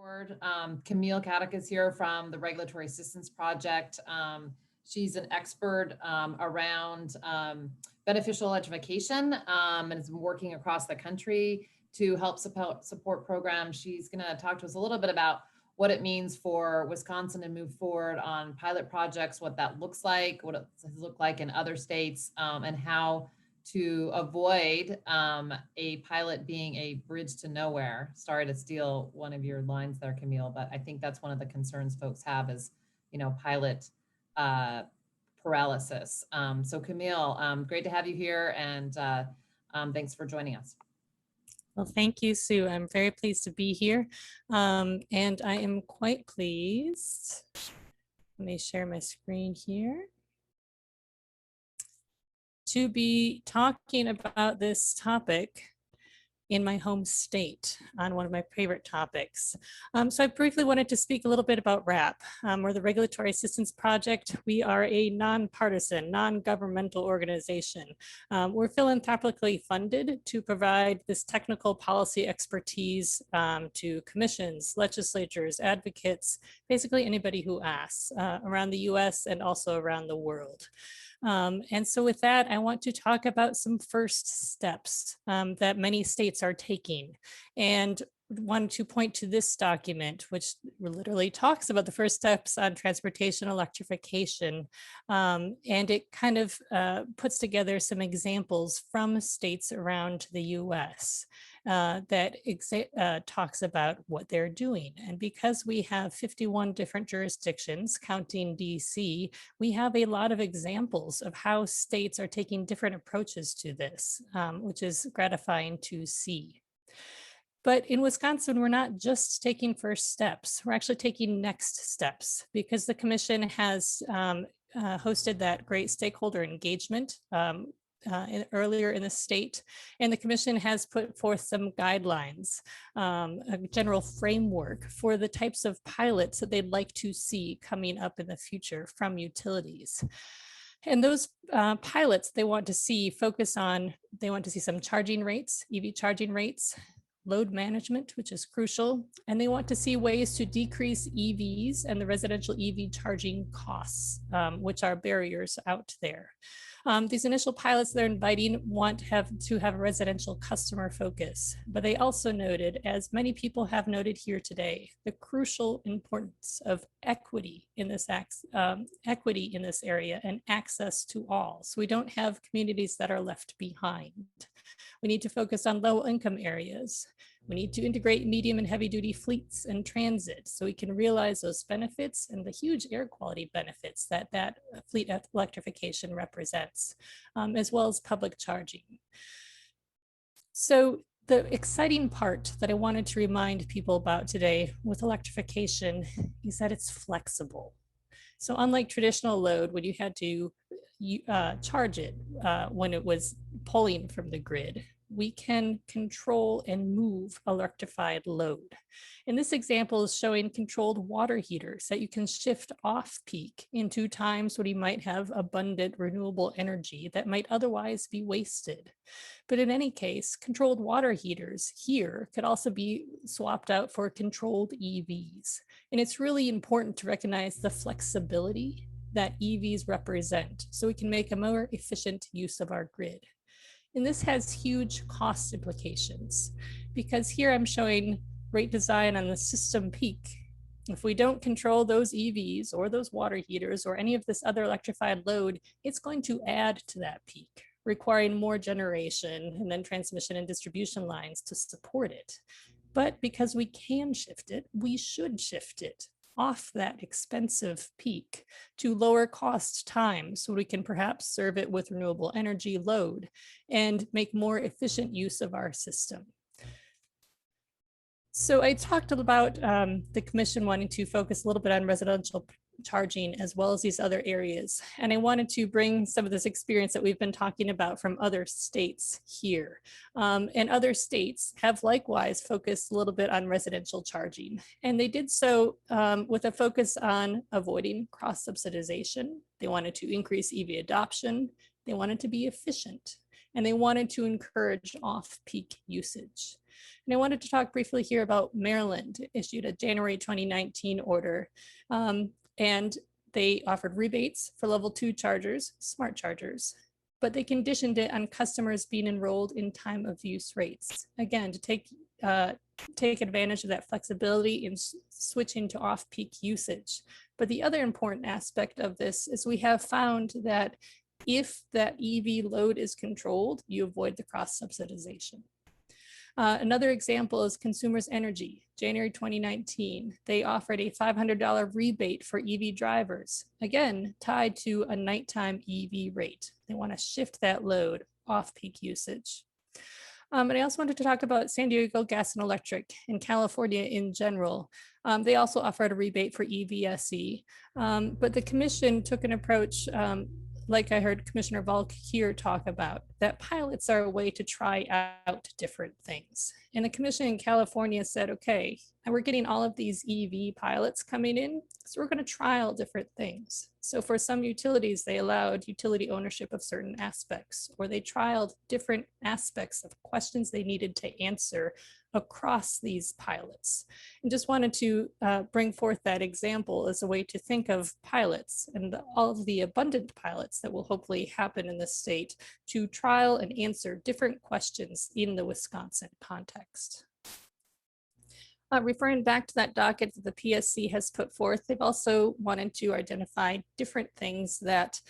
Board. Camille Kadoch is here from the Regulatory Assistance Project. She's an expert around beneficial electrification and has been working across the country to help support programs. She's going to talk to us a little bit about what it means for Wisconsin to move forward on pilot projects, what that looks like, what it has looked like in other states, and how to avoid a pilot being a bridge to nowhere. Sorry to steal one of your lines there, Camille, but I think that's one of the concerns folks have is, pilot paralysis. So Camille, great to have you here, and thanks for joining us. Well, thank you, Sue. I'm very pleased to be here. And I am quite pleased. Let me share my screen here to be talking about this topic in my home state on one of my favorite topics. So I briefly wanted to speak a little bit about RAP. We're the Regulatory Assistance Project. We are a nonpartisan, non-governmental organization. We're philanthropically funded to provide this technical policy expertise to commissions, legislatures, advocates, basically anybody who asks around the US and also around the world. And so with that, I want to talk about some first steps that many states are taking. And want to point to this document, which literally talks about the first steps on transportation electrification. And it kind of puts together some examples from states around the US that talks about what they're doing. And because we have 51 different jurisdictions, counting DC, we have a lot of examples of how states are taking different approaches to this, which is gratifying to see. But in Wisconsin, we're not just taking first steps, we're actually taking next steps, because the commission has hosted that great stakeholder engagement earlier in the state, and the commission has put forth some guidelines, a general framework for the types of pilots that they'd like to see coming up in the future from utilities. And those pilots they want to see some charging rates, EV charging rates, load management, which is crucial, and they want to see ways to decrease EVs and the residential EV charging costs, which are barriers out there. These initial pilots they're inviting want to have a residential customer focus, but they also noted, as many people have noted here today, the crucial importance of equity in this area and access to all. So we don't have communities that are left behind. We need to focus on low income areas. We need to integrate medium and heavy duty fleets and transit so we can realize those benefits and the huge air quality benefits that fleet electrification represents, as well as public charging. So the exciting part that I wanted to remind people about today with electrification is that it's flexible. So unlike traditional load, when you had to charge it when it was pulling from the grid, we can control and move electrified load. And this example is showing controlled water heaters that you can shift off peak into times when you might have abundant renewable energy that might otherwise be wasted. But in any case, controlled water heaters here could also be swapped out for controlled EVs. And it's really important to recognize the flexibility that EVs represent so we can make a more efficient use of our grid. And this has huge cost implications, because here I'm showing rate design on the system peak. If we don't control those EVs or those water heaters or any of this other electrified load, it's going to add to that peak, requiring more generation and then transmission and distribution lines to support it. But because we can shift it, we should shift it off that expensive peak to lower cost times so we can perhaps serve it with renewable energy load and make more efficient use of our system. So I talked about the commission wanting to focus a little bit on residential charging as well as these other areas. And I wanted to bring some of this experience that we've been talking about from other states here. And other states have likewise focused a little bit on residential charging. And they did so with a focus on avoiding cross-subsidization. They wanted to increase EV adoption. They wanted to be efficient. And they wanted to encourage off-peak usage. And I wanted to talk briefly here about Maryland issued a January 2019 order, and they offered rebates for level 2 chargers, smart chargers, but they conditioned it on customers being enrolled in time of use rates. Again, to take advantage of that flexibility in switching to off-peak usage. But the other important aspect of this is we have found that if that EV load is controlled, you avoid the cross-subsidization. Another example is Consumers Energy, January 2019. They offered a $500 rebate for EV drivers, again, tied to a nighttime EV rate. They want to shift that load off peak usage. And I also wanted to talk about San Diego Gas and Electric in California in general. They also offered a rebate for EVSE, but the commission took an approach like I heard Commissioner Volk here talk about, that pilots are a way to try out different things. And the commission in California said, okay, and we're getting all of these EV pilots coming in, so we're going to trial different things. So for some utilities, they allowed utility ownership of certain aspects, or they trialed different aspects of questions they needed to answer across these pilots. And just wanted to bring forth that example as a way to think of pilots and all of the abundant pilots that will hopefully happen in the state to trial and answer different questions in the Wisconsin context. Referring back to that docket that the PSC has put forth, they've also wanted to identify different things that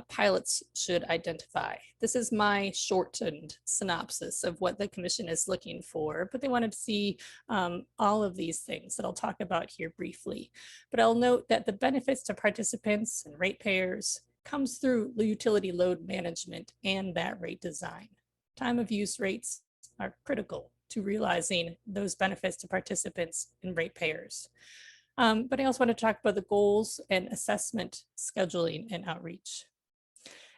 pilots should identify. This is my shortened synopsis of what the commission is looking for, but they wanted to see all of these things that I'll talk about here briefly. But I'll note that the benefits to participants and ratepayers comes through utility load management and that rate design. Time of use rates are critical to realizing those benefits to participants and ratepayers. But I also want to talk about the goals and assessment, scheduling, and outreach.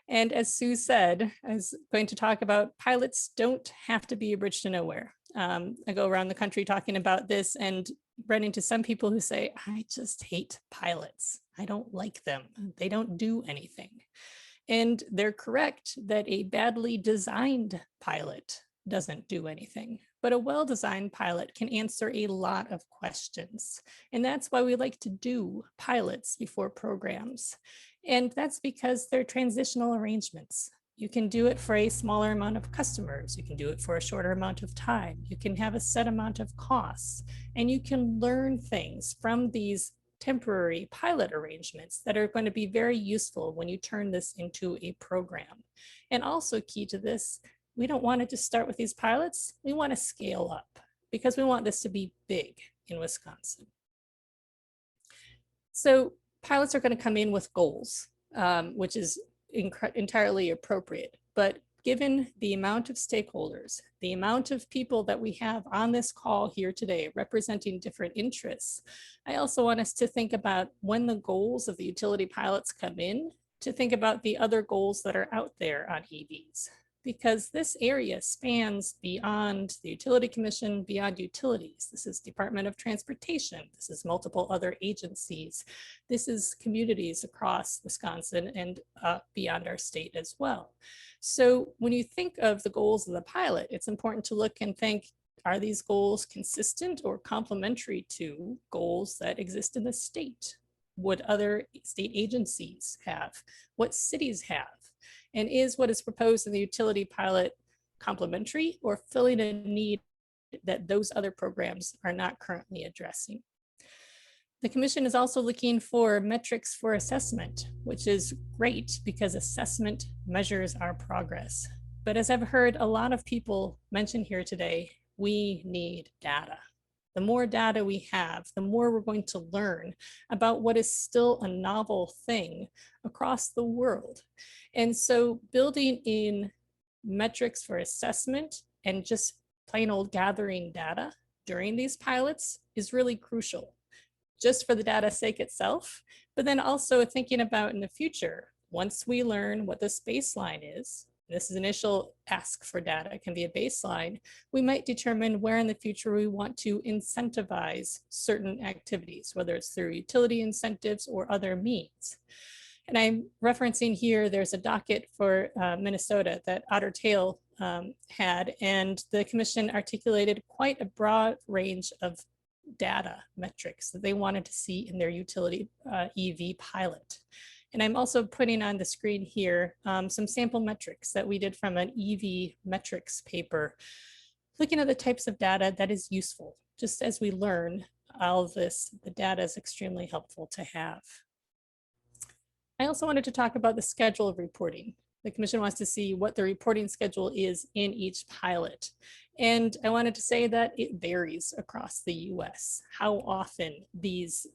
And as Sue said, I was going to talk about pilots don't have to be a bridge to nowhere. I go around the country talking about this and run into some people who say, I just hate pilots. I don't like them. They don't do anything. And they're correct that a badly designed pilot doesn't do anything, but a well-designed pilot can answer a lot of questions. And that's why we like to do pilots before programs. And that's because they're transitional arrangements. You can do it for a smaller amount of customers. You can do it for a shorter amount of time. You can have a set amount of costs, and you can learn things from these temporary pilot arrangements that are going to be very useful when you turn this into a program. And also key to this, we don't want to just start with these pilots. We want to scale up because we want this to be big in Wisconsin. So pilots are going to come in with goals, which is entirely appropriate. But given the amount of stakeholders, the amount of people that we have on this call here today representing different interests, I also want us to think about when the goals of the utility pilots come in, to think about the other goals that are out there on EVs. Because this area spans beyond the Utility Commission, beyond utilities. This is Department of Transportation. This is multiple other agencies. This is communities across Wisconsin and beyond our state as well. So when you think of the goals of the pilot, it's important to look and think, are these goals consistent or complementary to goals that exist in the state? What other state agencies have? What cities have? And is what is proposed in the utility pilot complementary or filling a need that those other programs are not currently addressing? The commission is also looking for metrics for assessment, which is great because assessment measures our progress. But as I've heard a lot of people mention here today, we need data. The more data we have, the more we're going to learn about what is still a novel thing across the world. And so building in metrics for assessment and just plain old gathering data during these pilots is really crucial, just for the data's sake itself, but then also thinking about in the future, once we learn what this baseline is, this is initial ask for data, it can be a baseline, we might determine where in the future we want to incentivize certain activities, whether it's through utility incentives or other means. And I'm referencing here, there's a docket for Minnesota that Otter Tail had, and the commission articulated quite a broad range of data metrics that they wanted to see in their utility EV pilot. And I'm also putting on the screen here some sample metrics that we did from an EV metrics paper, looking at the types of data that is useful. Just as we learn all of this, the data is extremely helpful to have. I also wanted to talk about the schedule of reporting. The commission wants to see what the reporting schedule is in each pilot. And I wanted to say that it varies across the US, how often these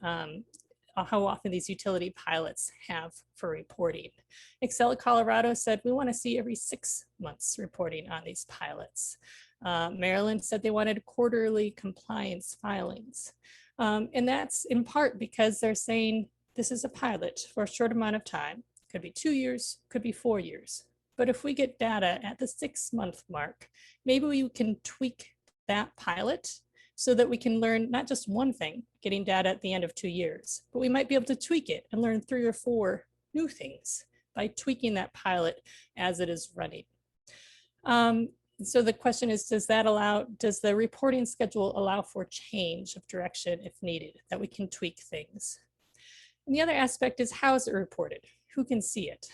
utility pilots have for reporting. Excel Colorado said we want to see every 6 months reporting on these pilots. Maryland said they wanted quarterly compliance filings. And that's in part because they're saying this is a pilot for a short amount of time. Could be 2 years, could be 4 years. But if we get data at the 6-month mark, maybe we can tweak that pilot so that we can learn not just one thing, getting data at the end of 2 years, but we might be able to tweak it and learn 3 or 4 new things by tweaking that pilot as it is running. So the question is, does the reporting schedule allow for change of direction if needed, that we can tweak things? And the other aspect is, how is it reported? Who can see it?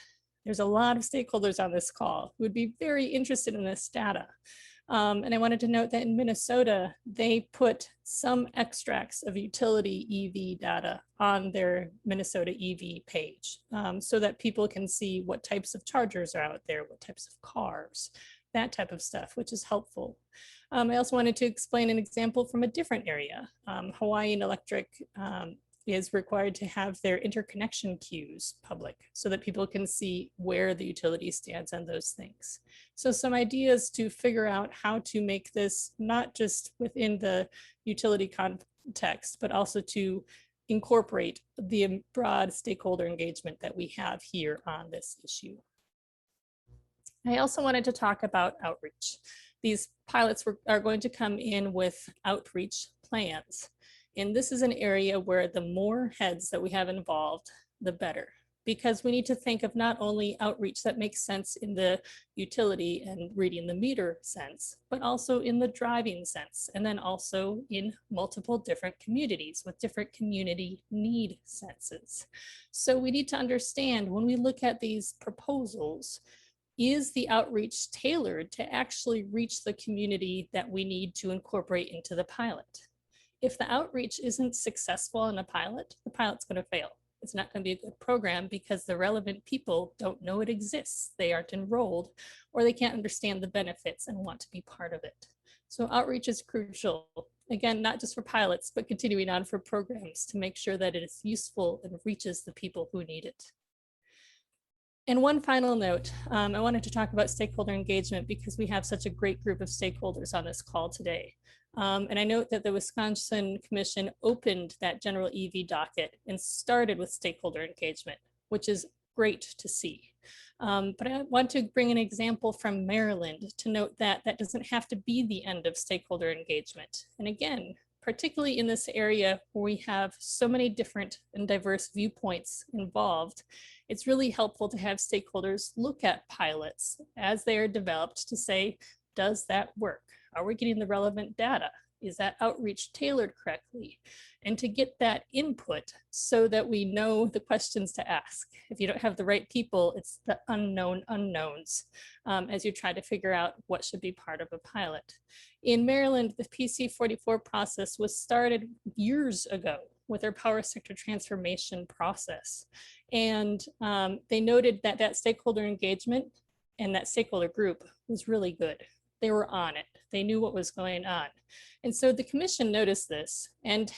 There's a lot of stakeholders on this call who would be very interested in this data. And I wanted to note that in Minnesota, they put some extracts of utility EV data on their Minnesota EV page so that people can see what types of chargers are out there, what types of cars, that type of stuff, which is helpful. I also wanted to explain an example from a different area. Hawaiian Electric is required to have their interconnection queues public so that people can see where the utility stands on those things. So some ideas to figure out how to make this not just within the utility context, but also to incorporate the broad stakeholder engagement that we have here on this issue. I also wanted to talk about outreach. These pilots are going to come in with outreach plans. And this is an area where the more heads that we have involved, the better, because we need to think of not only outreach that makes sense in the utility and reading the meter sense, but also in the driving sense, and then also in multiple different communities with different community need senses. So we need to understand when we look at these proposals, is the outreach tailored to actually reach the community that we need to incorporate into the pilot? If the outreach isn't successful in a pilot, the pilot's going to fail. It's not going to be a good program because the relevant people don't know it exists. They aren't enrolled, or they can't understand the benefits and want to be part of it. So outreach is crucial. Again, not just for pilots, but continuing on for programs to make sure that it is useful and reaches the people who need it. And one final note, I wanted to talk about stakeholder engagement because we have such a great group of stakeholders on this call today. And I note that the Wisconsin Commission opened that general EV docket and started with stakeholder engagement, which is great to see. But I want to bring an example from Maryland to note that that doesn't have to be the end of stakeholder engagement. And again, particularly in this area where we have so many different and diverse viewpoints involved, it's really helpful to have stakeholders look at pilots as they are developed to say, does that work? Are we getting the relevant data? Is that outreach tailored correctly? And to get that input so that we know the questions to ask. If you don't have the right people, it's the unknown unknowns as you try to figure out what should be part of a pilot. In Maryland, the PC44 process was started years ago with their power sector transformation process. And they noted that that stakeholder engagement and that stakeholder group was really good. They were on it. They knew what was going on. And so the commission noticed this, and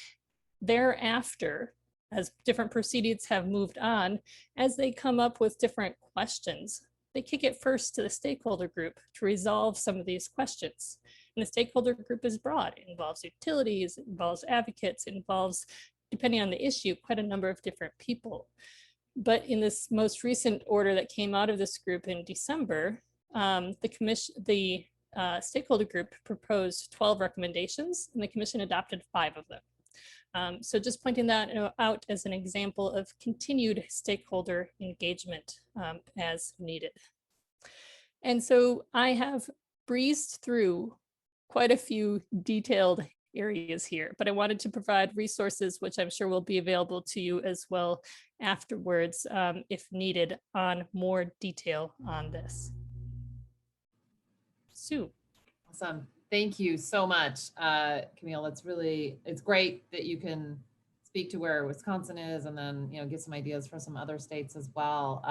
thereafter, as different proceedings have moved on, as they come up with different questions, they kick it first to the stakeholder group to resolve some of these questions. And the stakeholder group is broad. It involves utilities, it involves advocates, it involves, depending on the issue, quite a number of different people. But in this most recent order that came out of this group in December, the stakeholder group proposed 12 recommendations, and the commission adopted 5 of them. So just pointing that out as an example of continued stakeholder engagement as needed. And so I have breezed through quite a few detailed areas here, but I wanted to provide resources, which I'm sure will be available to you as well afterwards, if needed, on more detail on this. Sue. Awesome. Thank you so much, Camille. It's great that you can speak to where Wisconsin is and then, get some ideas for some other states as well.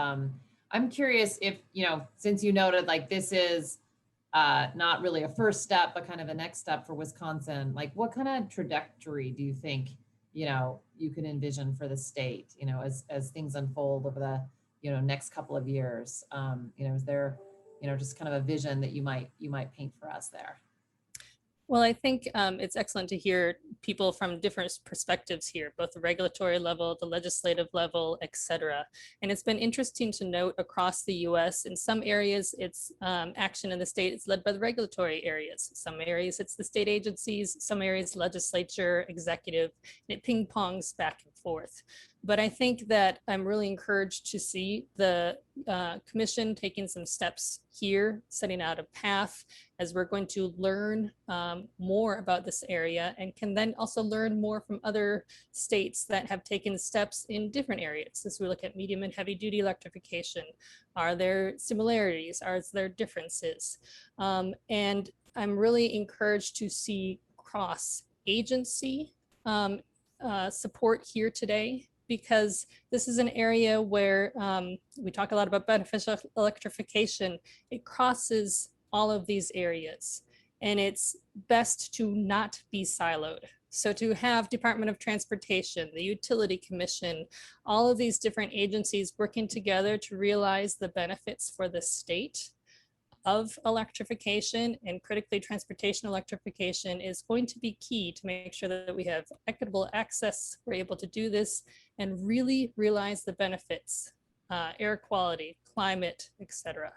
I'm curious if, since you noted like this is not really a first step, but kind of a next step for Wisconsin, like what kind of trajectory do you think, you can envision for the state, as things unfold over the, next couple of years? Is there, just kind of a vision that you might paint for us there? Well, I think it's excellent to hear people from different perspectives here, both the regulatory level, the legislative level, et cetera. And it's been interesting to note across the US, in some areas, it's action in the state is led by the regulatory areas. Some areas, it's the state agencies, some areas, legislature, executive, and it ping pongs back and forth. But I think that I'm really encouraged to see the commission taking some steps here, setting out a path as we're going to learn more about this area and can then also learn more from other states that have taken steps in different areas. As we look at medium and heavy duty electrification, are there similarities? Are there differences? And I'm really encouraged to see cross agency support here today, because this is an area where we talk a lot about beneficial electrification. It crosses all of these areas, and it's best to not be siloed. So to have Department of Transportation, the Utility Commission, all of these different agencies working together to realize the benefits for the state of electrification, and critically transportation electrification, is going to be key to make sure that we have equitable access, we're able to do this and really realize the benefits, air quality, climate, et cetera.